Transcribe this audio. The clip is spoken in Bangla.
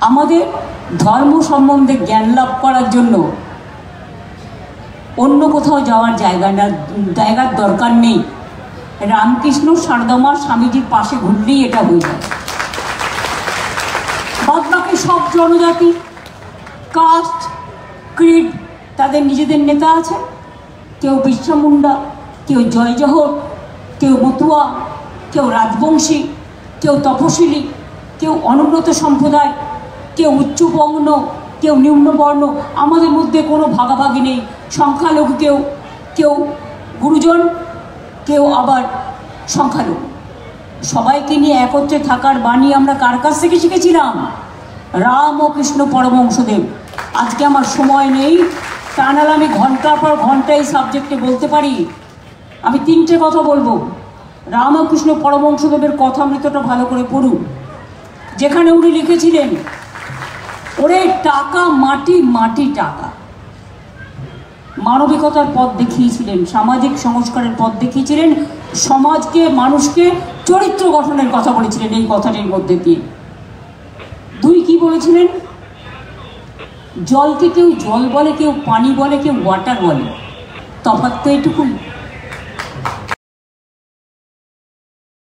আমাদের ধর্ম সম্বন্ধে জ্ঞান লাভ করার জন্য অন্য কোথাও যাওয়ার জায়গার দরকার নেই। রামকৃষ্ণ সারদামা স্বামীজির পাশে ঘুরলেই এটা হয়ে যায়। বাদবাকি সব জনজাতি, কাস্ট, ক্রিড, তাদের নিজেদের নেতা আছে। কেউ বিরসা মুন্ডা, কেউ জয় জহর, কেউ মতুয়া, কেউ রাজবংশী, কেউ তপশিলি, কেউ অনুব্রত সম্প্রদায়, কেউ উচ্চবর্ণ, কেউ নিম্নবর্ণ। আমাদের মধ্যে কোনো ভাগাভাগি নেই। সংখ্যালঘু কেউ গুরুজন, কেউ আবার সংখ্যালঘু। সবাইকে নিয়ে একত্রে থাকার বাণী আমরা কার কাছ থেকে শিখেছিলাম? রাম ও কৃষ্ণ পরমহংসদেব। আজকে আমার সময় নেই, তা নাহলে আমি ঘন্টার পর ঘন্টা এই সাবজেক্টে বলতে পারি। আমি 3টে কথা বলবো। রামকৃষ্ণ পরমহংসদেবের কথামৃতটা ভালো করে পড়ুন, যেখানে উনি লিখেছিলেন, ওরে টাকা মাটি, মাটি টাকা। মানবিকতার পথ দেখিয়েছিলেন, সামাজিক সংস্কারের পথ দেখিয়েছিলেন, সমাজকে, মানুষকে চরিত্র গঠনের কথা বলেছিলেন এই কথাটির মধ্যে দিয়ে। 2 কি বলেছিলেন? জলকে কেউ জল বলে, কেউ পানি বলে, কেউ ওয়াটার বলে। তফাৎ তো এটুকুই।